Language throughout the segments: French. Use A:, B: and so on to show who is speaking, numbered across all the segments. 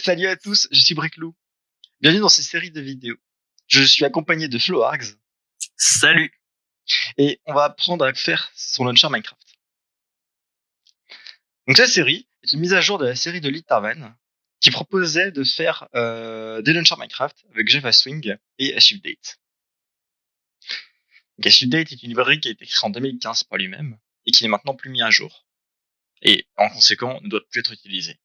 A: Salut à tous, je suis Briclou. Bienvenue dans cette série de vidéos. Je suis accompagné de Flo Args
B: Salut.
A: et on va apprendre à faire son launcher Minecraft. Donc cette série est une mise à jour de la série de Litarvan qui proposait de faire des launchers Minecraft avec Java Swing et SUpdate. Donc SUpdate est une librairie qui a été créée en 2015 par lui-même et qui n'est maintenant plus mis à jour. Et en conséquent ne doit plus être utilisée.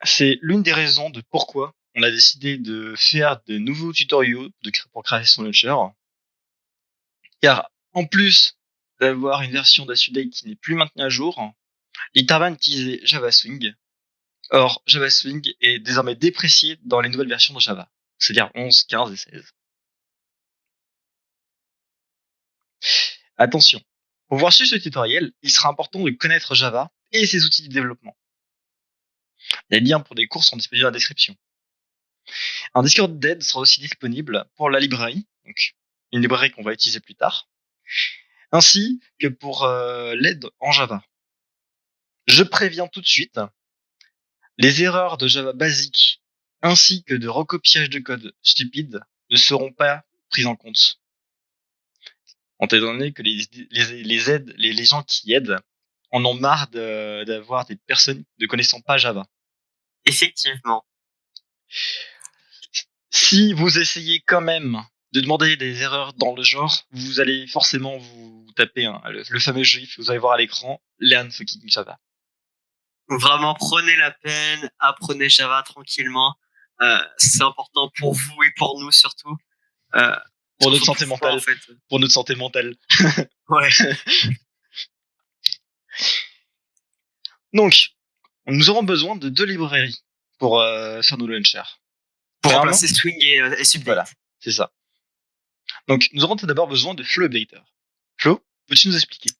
A: C'est l'une des raisons de pourquoi on a décidé de faire de nouveaux tutoriaux pour créer son launcher. Car en plus d'avoir une version d'AsUpdate qui n'est plus maintenue à jour, Litarvan utilisait Java Swing. Or, Java Swing est désormais déprécié dans les nouvelles versions de Java, c'est-à-dire 11, 15 et 16. Attention, pour voir suivre ce tutoriel, il sera important de connaître Java et ses outils de développement. Les liens pour des cours sont disponibles dans la description. Un Discord d'aide sera aussi disponible pour la librairie, donc une librairie qu'on va utiliser plus tard, ainsi que pour l'aide en Java. Je préviens tout de suite, les erreurs de Java basique ainsi que de recopiage de code stupide ne seront pas prises en compte. Étant donné que les gens qui aident en ont marre d'avoir des personnes ne connaissant pas Java.
B: Effectivement.
A: Si vous essayez quand même de demander des erreurs dans le genre, vous allez forcément vous taper le fameux gif, vous allez voir à l'écran, Learn fucking Java.
B: Vraiment, prenez la peine, apprenez Java tranquillement. C'est important pour vous et pour nous surtout.
A: Pour notre santé mentale.
B: En fait.
A: Pour notre santé mentale.
B: Ouais.
A: Donc, nous aurons besoin de 2 librairies pour faire nos launchers.
B: Pour remplacer Swing et SUpdate.
A: Voilà, c'est ça. Donc, nous aurons tout d'abord besoin de Flow Updater. Flo, peux-tu nous expliquer?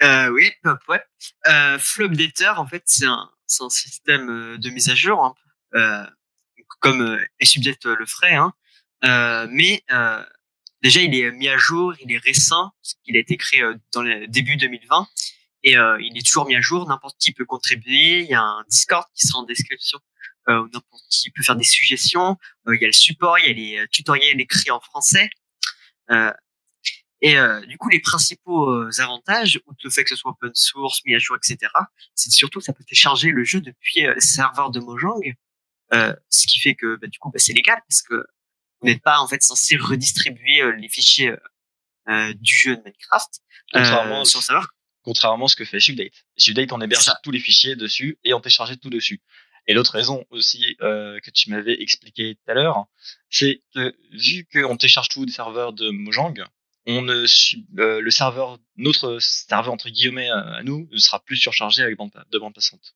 B: Oui, ouais. Flow Updater, en fait, c'est un système de mise à jour, hein, comme SUpdate le ferait, hein. Mais déjà, il est mis à jour, il est récent, parce qu'il a été créé dans le début 2020. Et il est toujours mis à jour, n'importe qui peut contribuer. Il y a un Discord qui sera en description où n'importe qui peut faire des suggestions. Il y a le support, il y a les tutoriels écrits en français. Et du coup, les principaux avantages, outre le fait que ce soit open source, mis à jour, etc., c'est surtout que ça peut télécharger le jeu depuis le serveur de Mojang, ce qui fait que du coup, c'est légal parce que vous n'êtes pas en fait censé redistribuer les fichiers du jeu de Minecraft sur le serveur.
A: Contrairement à ce que fait SUpdate. SUpdate, on héberge tous les fichiers dessus et on télécharge tout dessus. Et l'autre raison aussi que tu m'avais expliqué tout à l'heure, c'est que vu qu'on télécharge tout des serveurs de Mojang, notre serveur entre guillemets à nous ne sera plus surchargé avec de bande passante.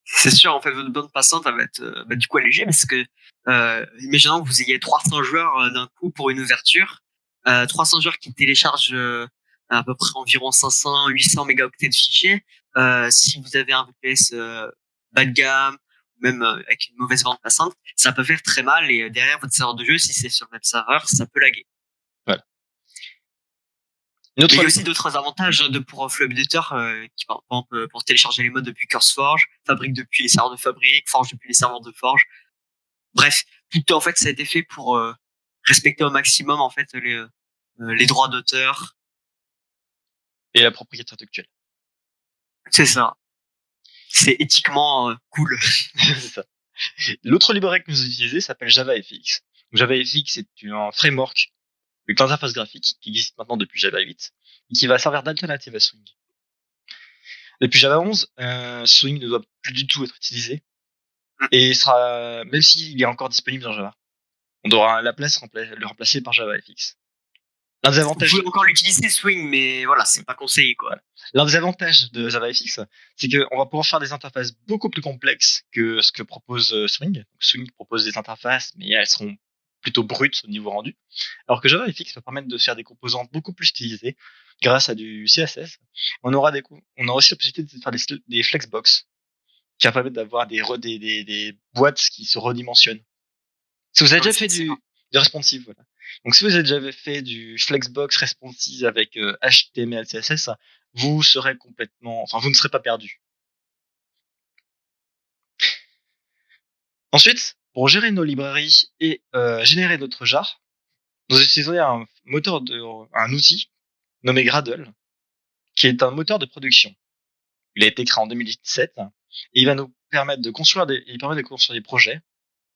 B: C'est sûr, en fait, votre bande passante elle va être du coup allégée parce que imaginons que vous ayez 300 joueurs d'un coup pour une ouverture, 300 joueurs qui téléchargent à peu près environ 500, 800 mégaoctets de fichiers. Si vous avez un VPS bas de gamme, même avec une mauvaise bande passante, ça peut faire très mal et derrière votre serveur de jeu, si c'est sur le même serveur, ça peut laguer.
A: Voilà.
B: Mais il y a aussi d'autres avantages pour Flow Updater qui, par exemple, pour télécharger les mods depuis CurseForge, Fabric depuis les serveurs de Fabric, Forge depuis les serveurs de Forge. Bref, tout en fait, ça a été fait pour respecter au maximum en fait les droits d'auteur
A: et la propriété intellectuelle.
B: C'est ça. C'est éthiquement cool.
A: C'est ça. L'autre librairie que nous utilisons s'appelle JavaFX. JavaFX est un framework avec l'interface graphique qui existe maintenant depuis Java 8 et qui va servir d'alternative à Swing. Depuis Java 11, Swing ne doit plus du tout être utilisé et sera, même s'il est encore disponible dans Java, on devra à la place le remplacer par JavaFX. L'un des avantages.
B: Vous pouvez encore l'utiliser Swing, mais voilà, c'est pas conseillé quoi.
A: Voilà. L'un des avantages de JavaFX, c'est qu'on va pouvoir faire des interfaces beaucoup plus complexes que ce que propose Swing. Donc, Swing propose des interfaces, mais elles seront plutôt brutes au niveau rendu. Alors que JavaFX va permettre de faire des composants beaucoup plus stylisés grâce à du CSS. On aura aussi la possibilité de faire des flexbox qui va permettre d'avoir des boîtes qui se redimensionnent. Si vous avez déjà fait du responsive, voilà. Donc si vous avez déjà fait du flexbox responsive avec HTML, CSS, vous ne serez pas perdu. Ensuite, pour gérer nos librairies et générer notre jar, nous utilisons un outil nommé Gradle, qui est un moteur de production. Il a été créé en 2017 et il va nous permettre de construire des projets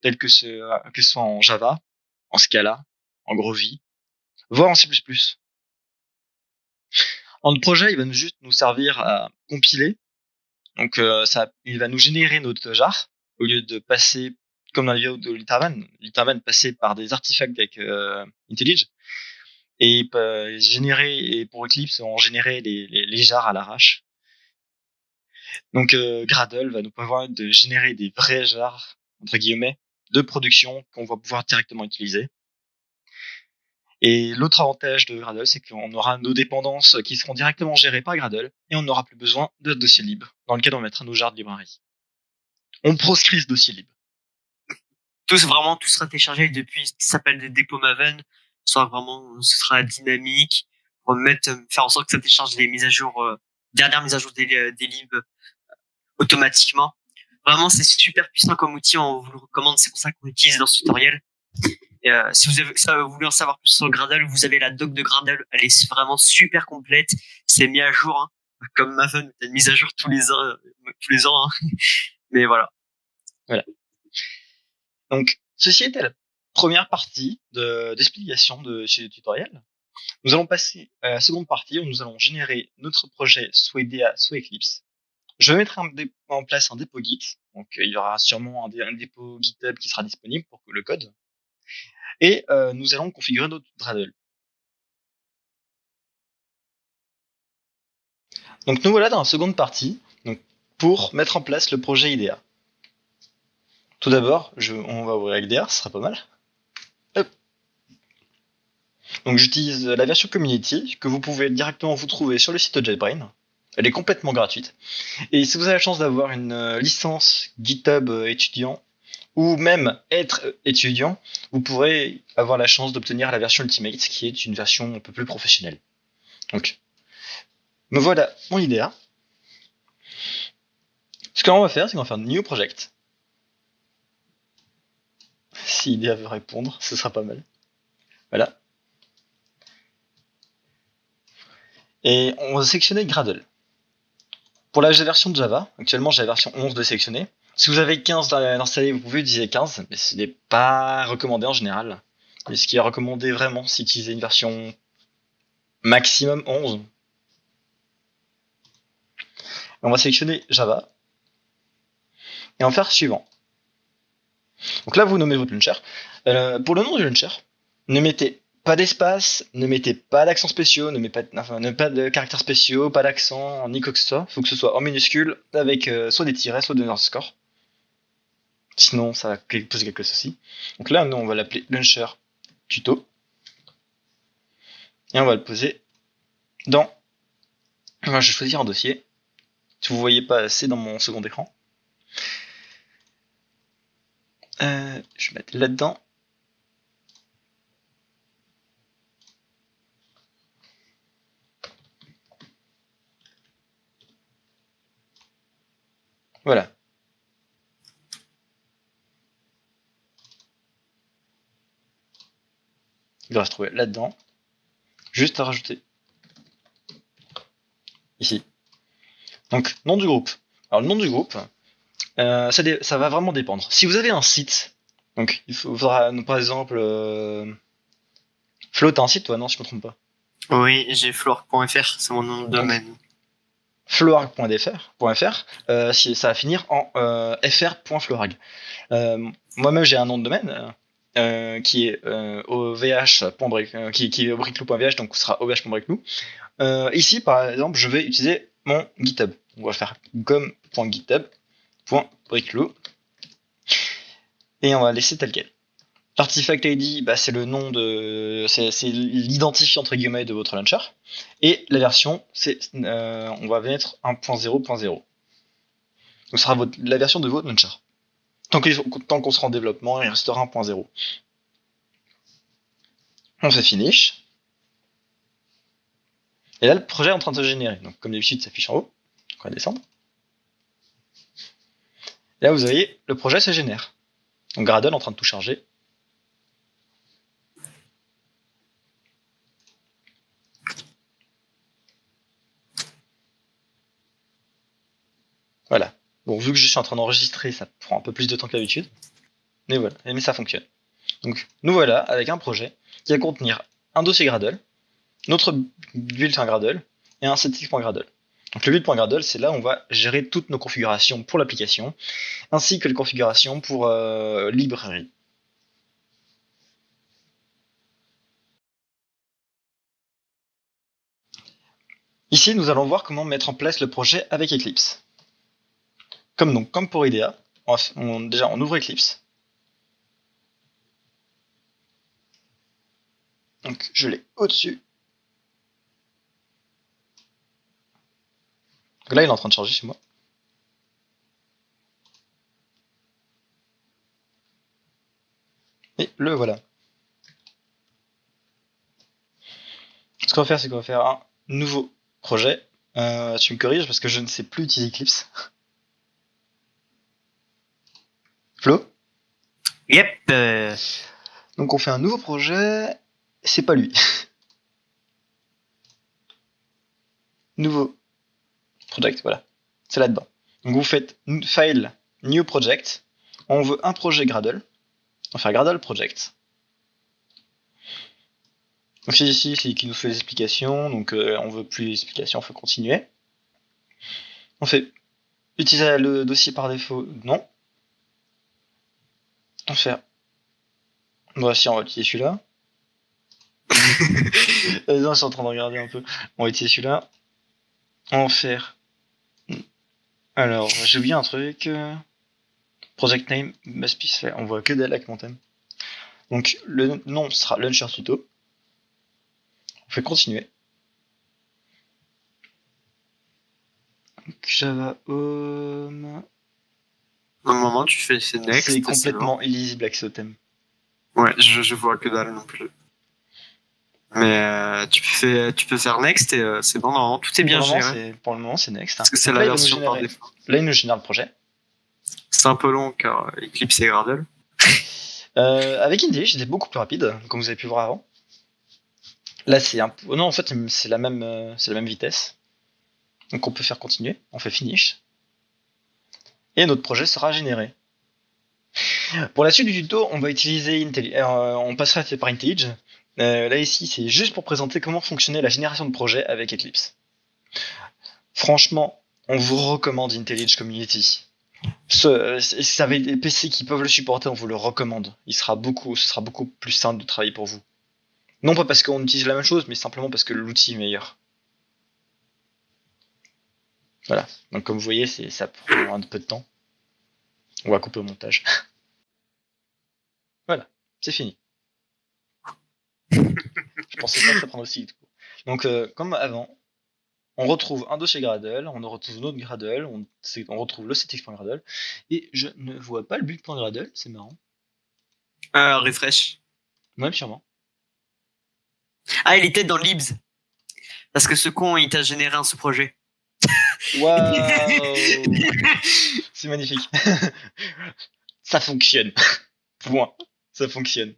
A: tels que ce soit en Java, en Scala, en Groovy, voire en C++. Notre projet, il va juste nous servir à compiler. Donc, il va nous générer notre jar au lieu de passer, comme dans la vidéo de Literman passer par des artefacts avec IntelliJ. Et pour Eclipse, on générait les jars à l'arrache. Donc, Gradle va nous permettre de générer des vrais jars, entre guillemets, de production qu'on va pouvoir directement utiliser. Et l'autre avantage de Gradle, c'est qu'on aura nos dépendances qui seront directement gérées par Gradle et on n'aura plus besoin de dossier libre dans lequel on mettra nos jars de librairie. On proscrit ce dossier libre.
B: Tout sera téléchargé depuis ce qui s'appelle des dépôts Maven. Ce sera dynamique pour faire en sorte que ça télécharge les mises à jour, dernières mises à jour des libs automatiquement. Vraiment, c'est super puissant comme outil. On vous le recommande. C'est pour ça qu'on l'utilise dans ce tutoriel. Et, si vous voulez en savoir plus sur Gradle, vous avez la doc de Gradle. Elle est vraiment super complète. C'est mis à jour, hein. Comme Maven, c'est une mise à jour tous les ans, hein. Mais voilà.
A: Donc, ceci était la première partie d'explication de ce tutoriel. Nous allons passer à la seconde partie où nous allons générer notre projet soit IDEA, soit Eclipse. Je vais mettre en place un dépôt Git. Donc, il y aura sûrement un dépôt GitHub qui sera disponible pour le code. Et nous allons configurer notre Gradle. Donc, nous voilà dans la seconde partie pour mettre en place le projet IDEA. Tout d'abord, on va ouvrir IDEA, ce sera pas mal. Hop. Donc, j'utilise la version Community que vous pouvez directement vous trouver sur le site de JetBrains. Elle est complètement gratuite. Et si vous avez la chance d'avoir une licence GitHub étudiant, ou même être étudiant, vous pourrez avoir la chance d'obtenir la version Ultimate, qui est une version un peu plus professionnelle. Donc, me voilà mon IDEA. Ce qu'on va faire, c'est qu'on va faire New Project. Si IDEA veut répondre, ce sera pas mal. Voilà. Et on va sélectionner Gradle. Pour la version de Java, actuellement j'ai la version 11 de sélectionner. Si vous avez 15 d'installer, vous pouvez utiliser 15, mais ce n'est pas recommandé en général. Mais ce qui est recommandé vraiment, c'est d'utiliser une version maximum 11. On va sélectionner Java. Et on va faire suivant. Donc là, vous nommez votre launcher. Pour le nom du launcher, ne mettez pas d'espace, ne mettez pas d'accents spéciaux, ne mettez pas de caractères spéciaux, pas d'accent, ni quoi que ce soit. Il faut que ce soit en minuscule, avec soit des tirets, soit des underscores. Sinon, ça va poser quelques soucis. Donc là, nous, on va l'appeler launcher tuto. Et on va le poser dans... Moi, je vais choisir un dossier. Si vous ne voyez pas, c'est dans mon second écran. Je vais mettre là-dedans. Voilà. Il va se trouver là-dedans. Juste à rajouter. Ici. Donc, nom du groupe. Alors, le nom du groupe, ça va vraiment dépendre. Si vous avez un site, donc il faudra, par exemple, Flo, t'as un site, toi, non, si je me trompe pas.
B: Oui, j'ai floor.fr, c'est mon nom de domaine.
A: Floorg.fr, ça va finir en fr.floorg. Moi-même, j'ai un nom de domaine qui est qui est obriclou.vh, donc ce sera ovh.briclou. Ici, par exemple, je vais utiliser mon GitHub. On va faire gom.github.briclou et on va laisser tel quel. L'artifact ID, c'est le nom c'est l'identifiant entre guillemets de votre launcher. Et la version, on va mettre 1.0.0. Donc ce sera la version de votre launcher. Tant qu'on sera en développement, il restera 1.0. On fait finish. Et là, le projet est en train de se générer. Donc comme d'habitude, ça affiche en haut. Donc on va descendre. Et là, vous voyez, le projet se génère. Donc Gradle en train de tout charger. Voilà. Bon, vu que je suis en train d'enregistrer, ça prend un peu plus de temps que d'habitude. Mais voilà, mais ça fonctionne. Donc nous voilà avec un projet qui va contenir un dossier Gradle, notre build.gradle et un settings.gradle. Donc le build.gradle, c'est là où on va gérer toutes nos configurations pour l'application, ainsi que les configurations pour librairie. Ici, nous allons voir comment mettre en place le projet avec Eclipse. Comme pour IDEA, déjà on ouvre Eclipse. Donc je l'ai au-dessus. Donc là, il est en train de charger chez moi. Et le voilà. Ce qu'on va faire, c'est qu'on va faire un nouveau projet. Tu me corriges parce que je ne sais plus utiliser Eclipse. Flo?
B: Yep.
A: Donc on fait un nouveau projet. C'est pas lui. Nouveau project, voilà. C'est là-dedans. Donc vous faites File, New Project. On veut un projet Gradle. On va faire Gradle Project. Donc c'est ici qui nous fait les explications. Donc on veut plus d'explications, on faut continuer. On fait utiliser le dossier par défaut, non. On va faire. Voici, on va utiliser celui-là. Non, je suis en train de regarder un peu. On va utiliser celui-là. On va faire. Alors, j'ai oublié un truc. Project name must be fair. On voit que d'elle avec mon thème. Donc, le nom sera Launcher Tuto. On fait continuer. Donc, Java Home.
B: Au moment, tu fais c'est next.
A: C'est complètement illisible accès au thème.
B: Ouais, je vois que dalle non plus. Mais tu peux faire next et c'est bon, normalement, tout est bien géré.
A: Pour le moment, c'est next.
B: Parce que c'est la version par défaut.
A: Là, il nous génère le projet.
B: C'est un peu long car Eclipse et Gradle.
A: Avec IntelliJ, c'était beaucoup plus rapide, comme vous avez pu voir avant. Là, c'est un peu. Non, en fait, c'est la même vitesse. Donc, on peut faire continuer. On fait finish. Et notre projet sera généré. Pour la suite du tuto, on va utiliser on passera par IntelliJ. Là, ici, c'est juste pour présenter comment fonctionnait la génération de projet avec Eclipse. Franchement, on vous recommande IntelliJ Community. Si vous avez des PC qui peuvent le supporter, on vous le recommande. Ce sera beaucoup plus simple de travailler pour vous. Non pas parce qu'on utilise la même chose, mais simplement parce que l'outil est meilleur. Voilà. Donc comme vous voyez, ça prend un peu de temps. On va couper au montage. Voilà, c'est fini. Je pensais pas que ça prendrait aussi vite. Donc comme avant, on retrouve un dossier Gradle, on retrouve notre Gradle, on retrouve le settings.gradle, et je ne vois pas le build.gradle, c'est marrant.
B: Refresh.
A: Ouais, sûrement.
B: Ah, il était dans libs. Parce que ce con, il t'a généré un sous-projet.
A: Waouh. C'est magnifique. Ça fonctionne. Point. Ça fonctionne.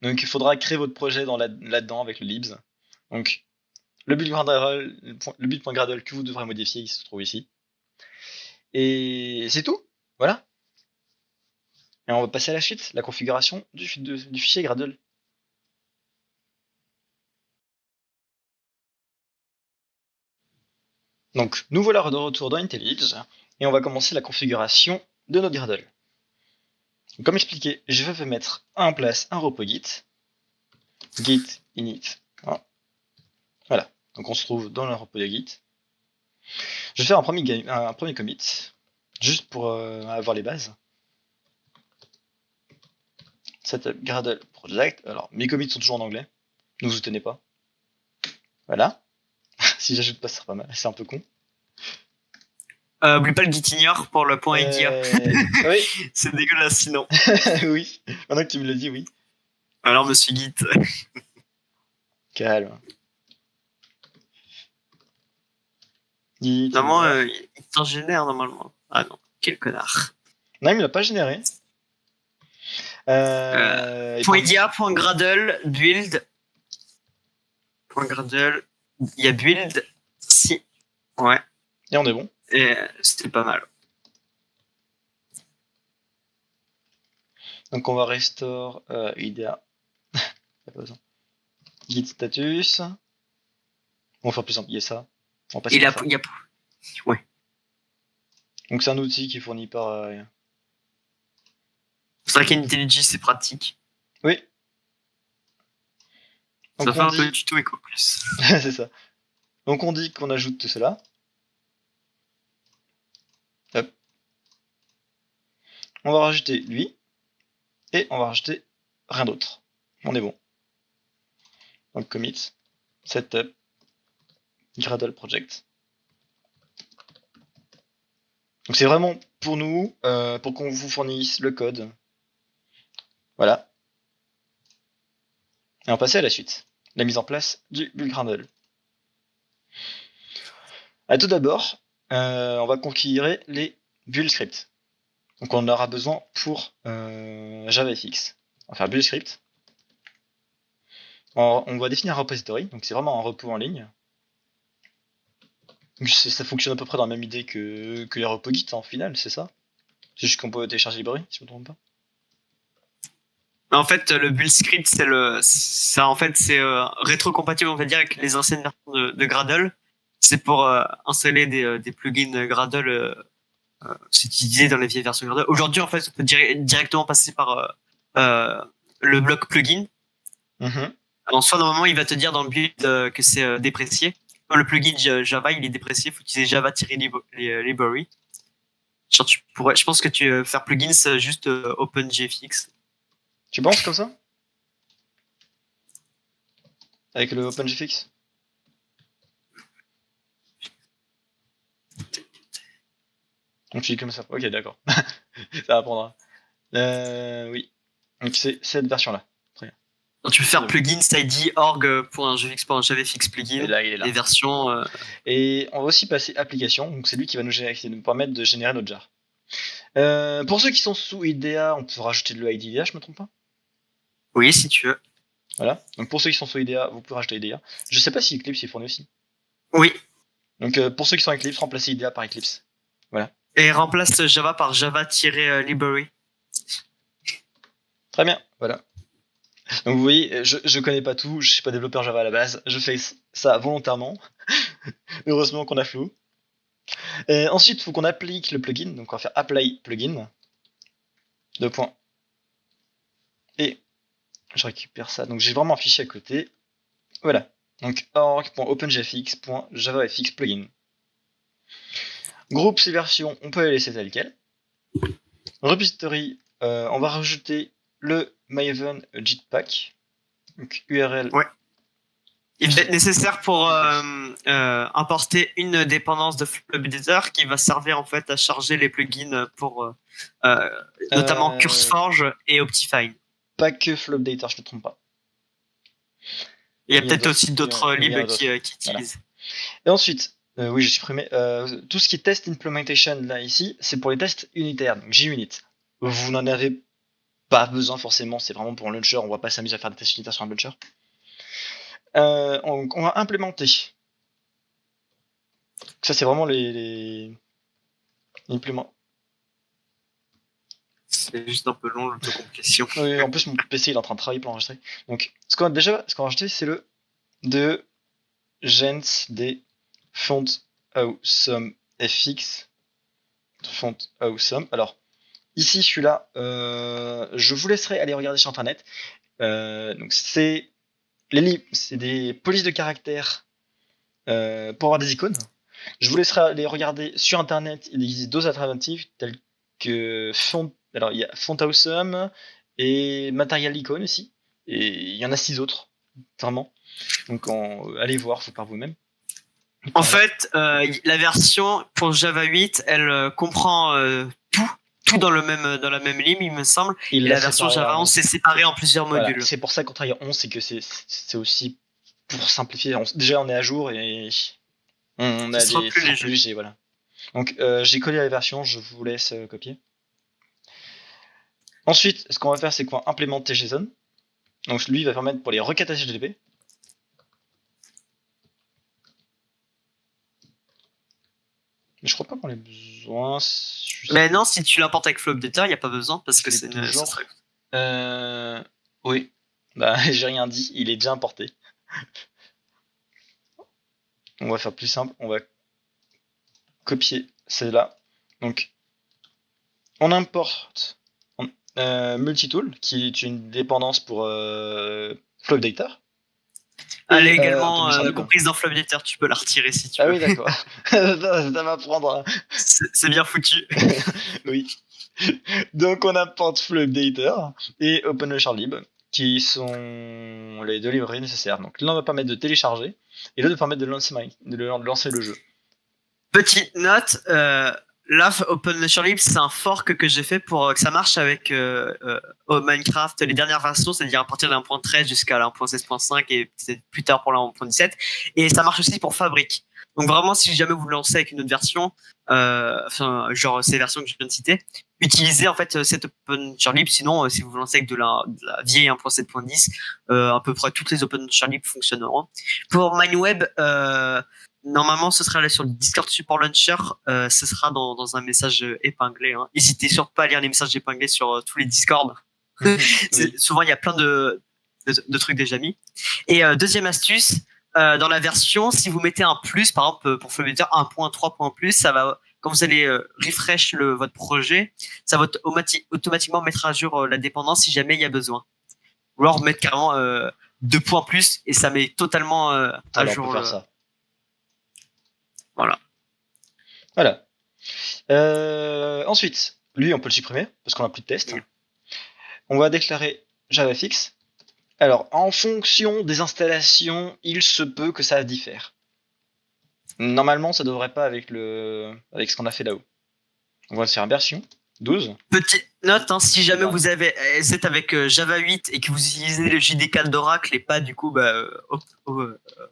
A: Donc il faudra créer votre projet là-dedans avec le libs. Donc le build.gradle que vous devrez modifier, il se trouve ici. Et c'est tout. Voilà. Et on va passer à la suite, la configuration du fichier Gradle. Donc nous voilà de retour dans IntelliJ et on va commencer la configuration de notre Gradle. Donc, comme expliqué, je vais mettre en place un repo Git init. Voilà. Donc on se trouve dans le repo de Git. Je vais faire un premier commit, juste pour avoir les bases. Setup Gradle project. Alors mes commits sont toujours en anglais. Ne vous étonnez pas. Voilà. Si j'ajoute pas, ça sera pas mal. C'est un peu con.
B: Oublie pas le git ignore pour le point IDEA.
A: Oui.
B: C'est dégueulasse sinon.
A: Oui. Maintenant que tu me le dis, oui.
B: Alors, monsieur Git.
A: Calme.
B: Normalement, il t'en génère normalement. Ah non, quel connard.
A: Non, il me l'a pas généré. Et
B: .idia.gradle build. .gradle. Il y a build. Si. Ouais.
A: et on est bon.
B: Et c'était pas mal.
A: Donc on va restore IDEA. Pas besoin. Git status. On va faire plus simple, il y a ça. On va passer par ça.
B: Ouais.
A: Donc c'est un outil qui est fourni par...
B: C'est vrai qu'IntelliJ c'est pratique.
A: Oui.
B: Ça
A: Donc
B: fait un peu de tuto Eco Plus.
A: c'est ça. Donc on dit qu'on ajoute tout cela. Hop. On va rajouter lui. Et on va rajouter rien d'autre. On est bon. Donc commit, setup, Gradle project. Donc c'est vraiment pour nous, pour qu'on vous fournisse le code. Voilà. Et on va passer à la suite. La mise en place du build Gradle. Tout d'abord, on va configurer les build scripts. Donc on en aura besoin pour JavaFX. On va faire build script. On va définir un repository, donc c'est vraiment un repo en ligne. Donc ça fonctionne à peu près dans la même idée que les repos Git en final, c'est ça? C'est juste qu'on peut télécharger librairie, si je me trompe pas.
B: En fait, le build script, c'est rétrocompatible, on va dire, avec les anciennes versions de Gradle. C'est pour installer des plugins Gradle. C'est utilisé dans les vieilles versions Gradle. Aujourd'hui, en fait, on peut directement passer par le bloc plugin. Alors, soit normalement, il va te dire dans le build que c'est déprécié. Quand le plugin Java, il est déprécié, il faut utiliser Java-library. Genre, je pense que tu veux faire plugins juste OpenGFX.
A: Tu penses comme ça? Avec le OpenGFX? Donc tu dis comme ça. Ok, d'accord. Ça apprendra. Oui. Donc c'est cette version-là. Très bien.
B: Donc, tu peux faire plugins ID org.jvx plugin.
A: Et là, il est là.
B: Les versions.
A: Et on va aussi passer application. Donc c'est lui qui va nous permettre de générer notre jar. Pour ceux qui sont sous IDEA, on peut rajouter le ID IDEA, je me trompe pas?
B: Oui, si tu veux.
A: Voilà. Donc pour ceux qui sont sous IDEA, vous pouvez rajouter IDEA. Je sais pas si Eclipse est fourni aussi.
B: Oui.
A: Donc pour ceux qui sont Eclipse, remplacez IDEA par Eclipse. Voilà.
B: Et remplace Java par Java-library.
A: Très bien, voilà. Donc vous voyez, je connais pas tout, je suis pas développeur Java à la base, je fais ça volontairement. Heureusement qu'on a Flow. Ensuite, il faut qu'on applique le plugin, donc on va faire apply plugin. Deux points. Et je récupère ça, donc j'ai vraiment un fichier à côté. Voilà. Donc org.openjfx.javafx plugin. Groupe, ces versions, on peut les laisser telles quelles. Repository, on va rajouter le Maven Jetpack. Donc URL.
B: Ouais. Il va être nécessaire pour importer une dépendance de FlubData qui va servir en fait à charger les plugins pour notamment CurseForge et Optifine.
A: Pas que FlubData, je ne me trompe pas.
B: Il y a peut-être aussi d'autres libs qui utilisent.
A: Voilà. Et ensuite, oui, j'ai supprimé tout ce qui est test implementation là ici, c'est pour les tests unitaires, donc JUnit. Vous n'en avez pas besoin forcément, c'est vraiment pour un launcher, on va pas s'amuser à faire des tests unitaires sur un launcher. On va implémenter. Ça c'est vraiment les impléments.
B: C'est juste un peu long l'autocomplétion.
A: Oui, en plus mon PC il est en train de travailler pour enregistrer. Donc ce qu'on a rajouté c'est le de gens des font awesome fx font awesome. Alors ici celui-là, je vous laisserai aller regarder sur internet. Donc c'est des polices de caractères pour avoir des icônes. Je vous laisserai aller regarder sur internet. Il existe d'autres alternatives telles que alors il y a Font Awesome et Material Icon aussi. Et il y en a 6 autres, vraiment. Donc allez voir par vous-même.
B: En fait, la version pour Java 8, elle comprend tout dans la même ligne, il me semble. Et la version Java 11, c'est séparé en plusieurs modules.
A: C'est pour ça qu'on travaille en 11, c'est que c'est aussi pour simplifier. Déjà, on est à jour et on a des plus légers, voilà. Donc, j'ai collé la version, je vous laisse copier. Ensuite, ce qu'on va faire, c'est qu'on va implémenter JSON. Donc lui, il va permettre pour les requêtes HTTP. Mais je crois pas qu'on ait besoin.
B: Mais non, si tu l'importes avec Flow Updater, il n'y a pas besoin parce que c'est
A: une.
B: ça serait...
A: Oui. Bah, j'ai rien dit, il est déjà importé. On va faire plus simple, on va copier celle-là. Donc, on importe Multitool, qui est une dépendance pour Flow Updater.
B: Elle
A: Et,
B: est également
A: Open Lib.
B: comprise dans Flow Updater, tu peux la retirer si tu
A: Ah
B: veux.
A: oui, d'accord. ça va prendre.
B: C'est bien foutu.
A: Oui. Donc, on importe Flow Updater et OpenLib, qui sont les deux librairies nécessaires. Donc, l'un va permettre de télécharger et l'autre va permettre de lancer le jeu.
B: Petite note, là, OpenLib, c'est un fork que j'ai fait pour que ça marche avec Minecraft, les dernières versions, c'est-à-dire à partir de 1.13 jusqu'à 1.16.5 et peut-être plus tard pour la 1.17. Et ça marche aussi pour Fabric. Donc vraiment, si jamais vous lancez avec une autre version, enfin, genre ces versions que je viens de citer, utilisez en fait cette OpenLib. Sinon, si vous vous lancez avec de la vieille 1.7.10, à peu près toutes les OpenLib fonctionneront. Pour MineWeb, normalement, ce sera là sur le Discord Support Launcher. Ce sera dans un message épinglé. Hein. N'hésitez surtout pas à lire les messages épinglés sur tous les Discords.
A: Oui.
B: Souvent, il y a plein de trucs déjà mis. Et deuxième astuce, dans la version, si vous mettez un plus, par exemple pour Flutter 1.3. Ça va, quand vous allez refresh votre projet, ça va automatiquement mettre à jour la dépendance si jamais il y a besoin. Ou alors mettre carrément 2 points plus et ça met totalement à
A: Alors,
B: jour
A: on peut faire ça.
B: Voilà.
A: Voilà. Ensuite, lui, on peut le supprimer parce qu'on n'a plus de test.
B: Oui.
A: On va déclarer JavaFX. Alors, en fonction des installations, il se peut que ça diffère. Normalement, ça devrait pas avec ce qu'on a fait là-haut. On va se faire une version 12.
B: Petite note, hein, si jamais vous êtes avec Java 8 et que vous utilisez le JDK d'Oracle et pas du coup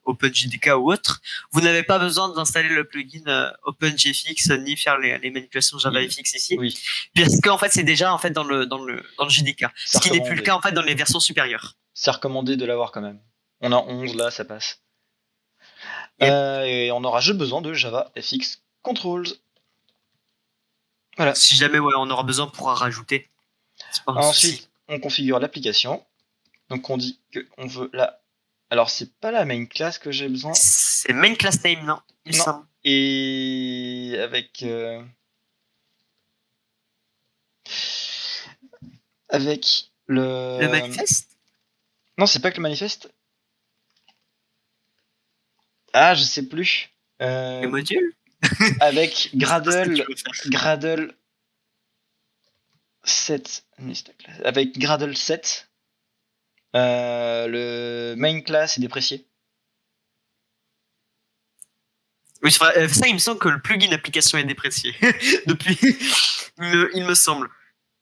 B: OpenJDK ou autre, vous n'avez pas besoin d'installer le plugin OpenGFX ni faire les manipulations JavaFX ici,
A: Oui.
B: parce qu'en fait c'est déjà en fait dans le JDK, ce qui n'est plus le cas en fait dans les versions supérieures.
A: C'est recommandé de l'avoir quand même. On a 11 là, ça passe. Et on aura juste besoin de JavaFX Controls. Voilà.
B: Si jamais on aura besoin, on pourra rajouter.
A: Ensuite, on configure l'application. Donc on dit qu'on veut la. Alors c'est pas la main class que j'ai besoin.
B: C'est main class name, non. Il semble.
A: Et avec
B: le manifeste.
A: Non, c'est pas que le manifeste. Ah, je sais plus.
B: Le module.
A: Avec Gradle 7. Avec Gradle 7, le main class est déprécié.
B: Oui, c'est vrai. Ça, il me semble que le plugin application est déprécié depuis. Il me semble.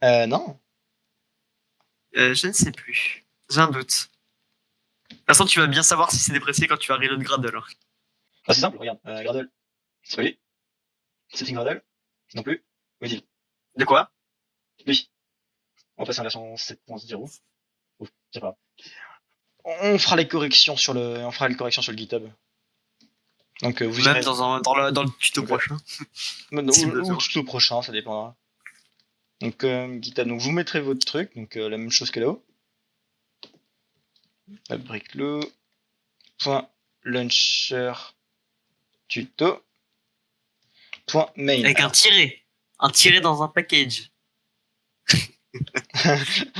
A: Non.
B: Je ne sais plus. J'ai un doute. De toute façon, tu vas bien savoir si c'est déprécié quand tu vas reload Gradle.
A: Ah, c'est simple, regarde. Gradle. C'est pas lui. Setting Gradle. Non plus. Oui.
B: De quoi?
A: Oui. On va passer en version 7.0. C'est pas grave. On fera les corrections sur le GitHub. Donc vous
B: Même
A: irez
B: dans le tuto prochain.
A: ou le tuto prochain, ça dépendra. Donc GitHub, donc vous mettrez votre truc, donc la même chose que là-haut. Fabriclo. .launcher tuto. .main.
B: Avec un tiré dans un package.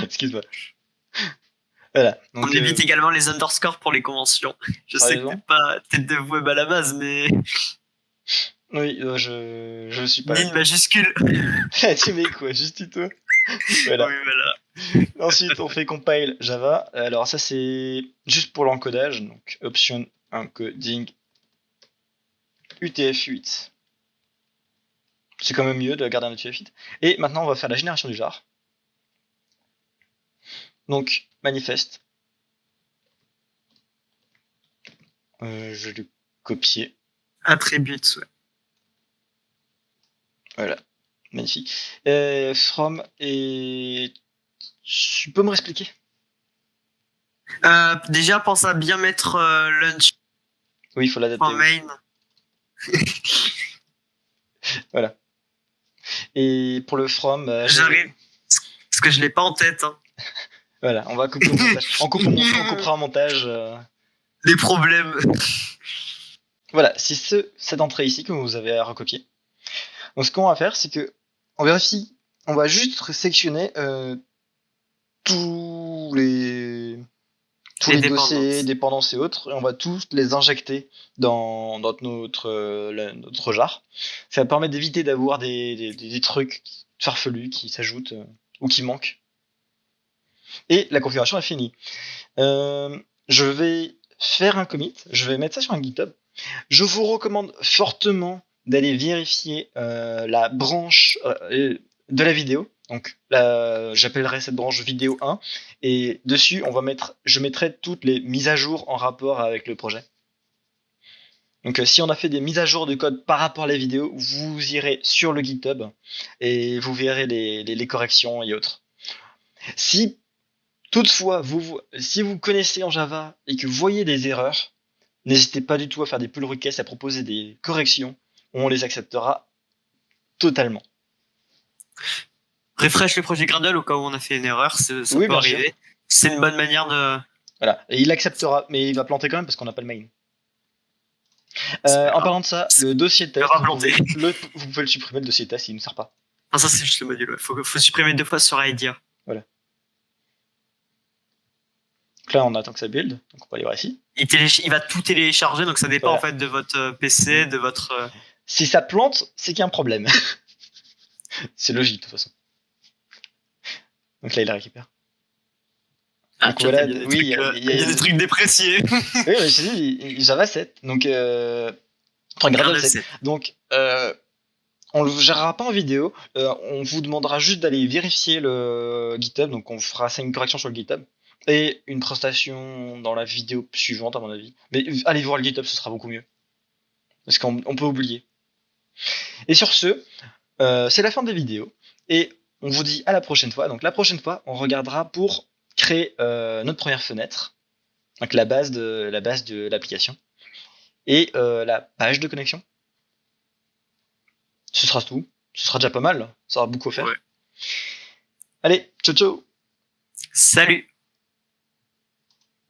A: Excuse-moi. Voilà. Donc,
B: on évite également les underscores pour les conventions. Je sais que t'es pas tête de web à la base, mais.
A: Oui, je suis pas.
B: Ni une majuscule.
A: Tu mets quoi? Juste tuto. Voilà.
B: Oui, voilà.
A: Ensuite, on fait compile Java. Alors, ça, c'est juste pour l'encodage. Donc, option encoding UTF-8. C'est quand même mieux de garder un UTF-8. Et maintenant, on va faire la génération du jar. Donc, manifeste. Je vais le copier.
B: Attributes, ouais.
A: Voilà. Magnifique. From et Tu peux me réexpliquer?
B: Déjà, pense à bien mettre lunch
A: Oui, il faut l'adapter.
B: main.
A: Voilà. Et pour le from,
B: J'arrive. Parce que je l'ai pas en tête. Hein.
A: Voilà, on va couper au montage. On coupera en montage.
B: Les problèmes.
A: Voilà, c'est cette entrée ici que vous avez à recopier. Donc ce qu'on va faire, c'est que on vérifie, on va juste sélectionner tous les dossiers, dépendances et autres, et on va tous les injecter dans notre jar. Ça va permettre d'éviter d'avoir des trucs farfelus qui s'ajoutent ou qui manquent. Et la configuration est finie. Je vais faire un commit, je vais mettre ça sur un GitHub. Je vous recommande fortement d'aller vérifier la branche de la vidéo. Donc j'appellerai cette branche vidéo 1 et dessus je mettrai toutes les mises à jour en rapport avec le projet. Donc si on a fait des mises à jour de code par rapport à la vidéo, vous irez sur le GitHub et vous verrez les corrections et autres. Si toutefois si vous connaissez en Java et que vous voyez des erreurs, n'hésitez pas du tout à faire des pull requests, à proposer des corrections. On les acceptera totalement.
B: Refresh le projet Gradle au cas où on a fait une erreur, ça peut arriver. C'est une bonne manière de...
A: Voilà, et il acceptera, mais il va planter quand même parce qu'on n'a pas le main. En parlant de ça, le dossier de test, vous pouvez le supprimer, le dossier de test, il ne sert pas.
B: Ah, ça c'est juste le module, faut supprimer 2 fois sur IDEA.
A: Voilà. Donc là, on attend que ça build, donc on va aller voir ici.
B: Il va tout télécharger, donc ça dépend en fait de votre PC, de votre...
A: Si ça plante, c'est qu'il y a un problème. C'est logique de toute façon. Donc là, il la récupère.
B: Donc voilà, il y a des trucs dépréciés.
A: Oui, mais je te dis, Java 7. Donc, enfin, Gradle 7. Donc, on le gérera pas en vidéo. On vous demandera juste d'aller vérifier le GitHub. Donc, on fera ça une correction sur le GitHub. Et une prestation dans la vidéo suivante, à mon avis. Mais allez voir le GitHub, ce sera beaucoup mieux. Parce qu'on peut oublier. Et sur ce, c'est la fin des vidéos. Et on vous dit à la prochaine fois. Donc, la prochaine fois, on regardera pour créer notre première fenêtre, donc la base de l'application et la page de connexion. Ce sera tout. Ce sera déjà pas mal. Ça aura beaucoup à faire. Ouais. Allez, ciao ciao.
B: Salut.